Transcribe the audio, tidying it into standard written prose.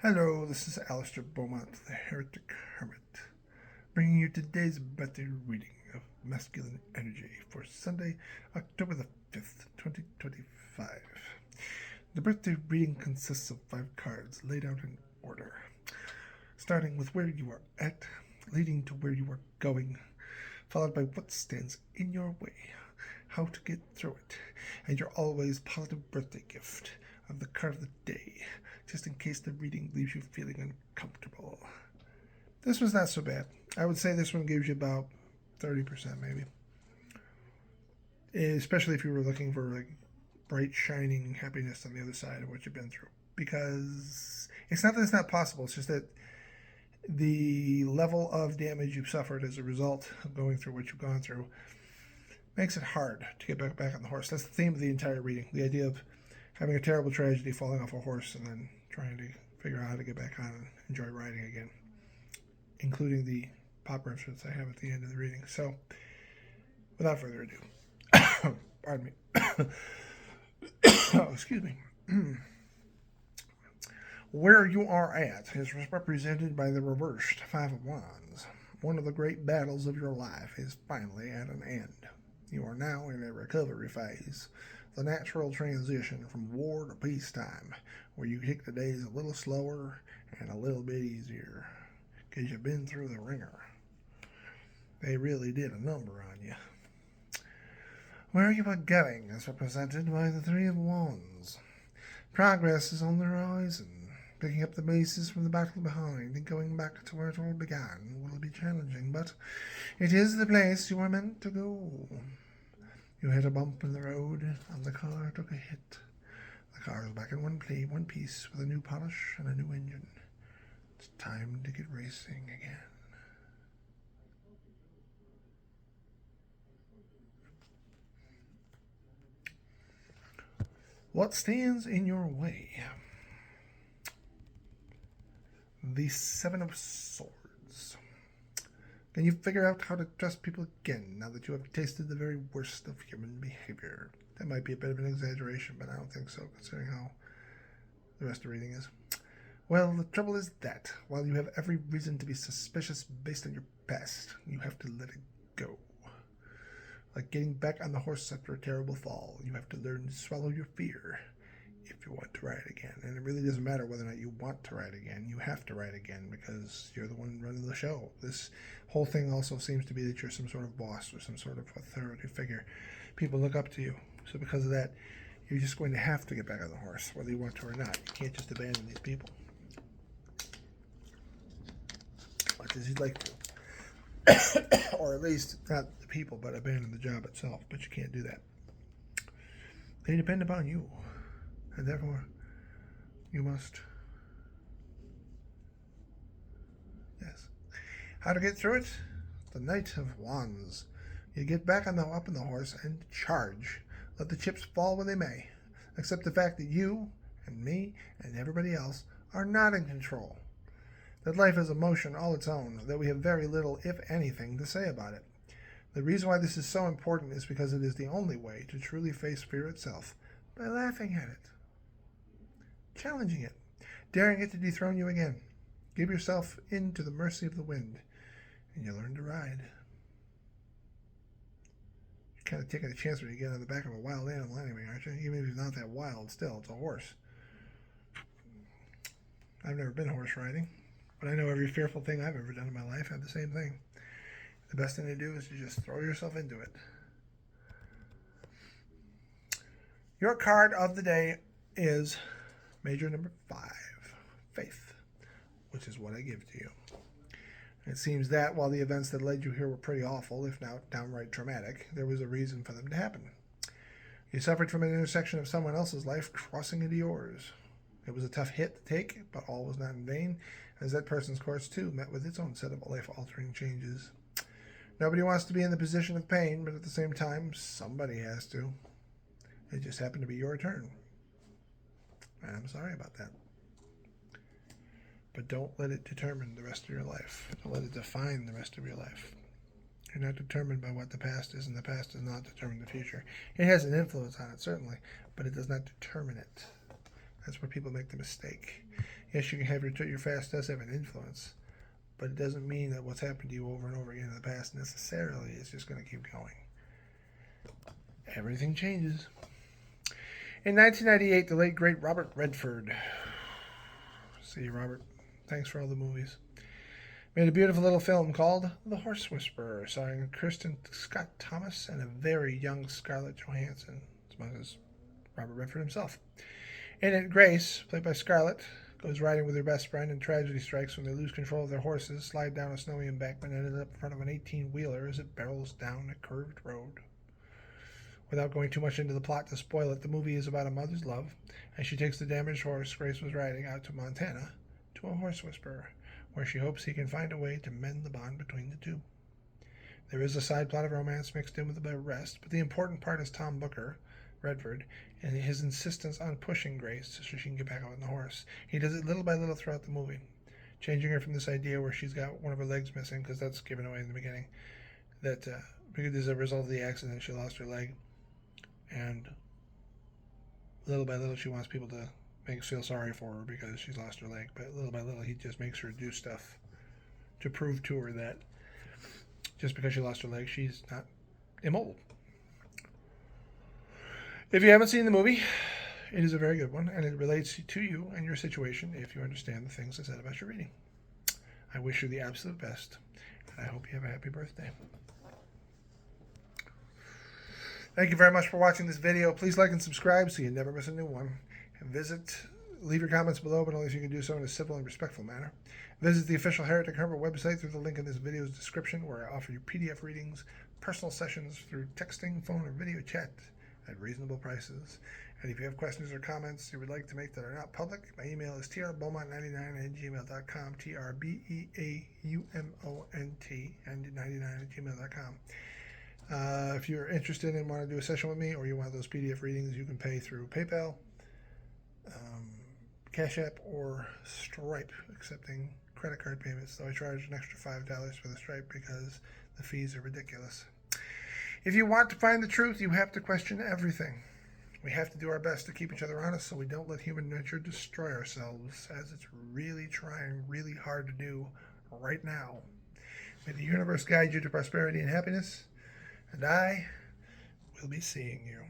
Hello, this is Alistair Beaumont, the Heretic Hermit, bringing you today's birthday reading of Masculine Energy for Sunday, October the 5th, 2025. The birthday reading consists of 5 cards laid out in order, starting with where you are at, leading to where you are going, followed by what stands in your way, how to get through it, and your always positive birthday gift of the card of the day, just in case the reading leaves you feeling uncomfortable. This was not so bad. I would say this one gives you about 30% maybe. Especially if you were looking for like bright, shining happiness on the other side of what you've been through. Because it's not that it's not possible, it's just that the level of damage you've suffered as a result of going through what you've gone through makes it hard to get back on the horse. That's the theme of the entire reading. The idea of having a terrible tragedy, falling off a horse, and then trying to figure out how to get back on and enjoy riding again, including the pop reference I have at the end of the reading. So, without further ado, pardon me. Oh, excuse me. Where you are at is represented by the reversed Five of Wands. One of the great battles of your life is finally at an end. You are now in a recovery phase, the natural transition from war to peacetime, where you take the days a little slower and a little bit easier, because you've been through the ringer. They really did a number on you. Where you are going is represented by the Three of Wands. Progress is on the horizon. Picking up the pieces from the battle behind and going back to where it all began will be challenging, but it is the place you are meant to go. You hit a bump in the road, and the car took a hit. The car is back in one piece with a new polish and a new engine. It's time to get racing again. What stands in your way? The Seven of Swords. Can you figure out how to trust people again now that you have tasted the very worst of human behavior? That might be a bit of an exaggeration, but I don't think so, considering how the rest of the reading is. Well, the trouble is that, while you have every reason to be suspicious based on your past, you have to let it go. Like getting back on the horse after a terrible fall, you have to learn to swallow your fear if you want to ride again. And it really doesn't matter whether or not you want to ride again. You have to ride again because you're the one running the show. This whole thing also seems to be that you're some sort of boss or some sort of authority figure. People look up to you. So because of that, you're just going to have to get back on the horse, whether you want to or not. You can't just abandon these people. Much as you'd like to. Or at least not the people, but abandon the job itself. But you can't do that. They depend upon you. And therefore, you must. Yes. How to get through it? The Knight of Wands. You get back up on the horse and charge. Let the chips fall where they may. Accept the fact that you and me and everybody else are not in control. That life is a motion all its own, that we have very little, if anything, to say about it. The reason why this is so important is because it is the only way to truly face fear itself, by laughing at it. Challenging it, daring it to dethrone you again. Give yourself in to the mercy of the wind, and you learn to ride. You're kind of taking a chance when you get on the back of a wild animal anyway, aren't you? Even if it's not that wild, still, it's a horse. I've never been horse riding, but I know every fearful thing I've ever done in my life had the same thing. The best thing to do is to just throw yourself into it. Your card of the day is Major number 5, Faith, which is what I give to you. It seems that while the events that led you here were pretty awful, if not downright traumatic, there was a reason for them to happen. You suffered from an intersection of someone else's life crossing into yours. It was a tough hit to take, but all was not in vain, as that person's course, too, met with its own set of life-altering changes. Nobody wants to be in the position of pain, but at the same time, somebody has to. It just happened to be your turn. I'm sorry about that. But don't let it determine the rest of your life. Don't let it define the rest of your life. You're not determined by what the past is, and the past does not determine the future. It has an influence on it, certainly, but it does not determine it. That's where people make the mistake. Yes, you can have your past does have an influence, but it doesn't mean that what's happened to you over and over again in the past necessarily is just going to keep going. Everything changes. In 1998, the late great Robert Redford. See you, Robert. Thanks for all the movies. Made a beautiful little film called The Horse Whisperer, starring Kristen Scott Thomas and a very young Scarlett Johansson, as much as Robert Redford himself. In it, Grace, played by Scarlett, goes riding with her best friend, and tragedy strikes when they lose control of their horses, slide down a snowy embankment, and end up in front of an 18-wheeler as it barrels down a curved road. Without going too much into the plot to spoil it, the movie is about a mother's love, as she takes the damaged horse Grace was riding out to Montana to a horse whisperer, where she hopes he can find a way to mend the bond between the two. There is a side plot of romance mixed in with a bit of rest, but the important part is Tom Booker, Redford, and his insistence on pushing Grace so she can get back on the horse. He does it little by little throughout the movie, changing her from this idea where she's got one of her legs missing, because that's given away in the beginning, that because as a result of the accident she lost her leg, and little by little she wants people to feel sorry for her because she's lost her leg, but little by little he just makes her do stuff to prove to her that just because she lost her leg, she's not immobile. If you haven't seen the movie, it is a very good one, and it relates to you and your situation if you understand the things I said about your reading. I wish you the absolute best, and I hope you have a happy birthday. Thank you very much for watching this video. Please like and subscribe so you never miss a new one. And leave your comments below, but only if you can do so in a civil and respectful manner. Visit the official Heretic Hermit website through the link in this video's description, where I offer you PDF readings, personal sessions through texting, phone, or video chat at reasonable prices. And if you have questions or comments you would like to make that are not public, my email is trbeaumont99@gmail.com, TRBEAUMONT99@gmail.com. If you're interested and want to do a session with me, or you want those PDF readings, you can pay through PayPal, Cash App, or Stripe, accepting credit card payments. So I charge an extra $5 for the Stripe because the fees are ridiculous. If you want to find the truth, you have to question everything. We have to do our best to keep each other honest so we don't let human nature destroy ourselves, as it's really trying really hard to do right now. May the universe guide you to prosperity and happiness, and I will be seeing you.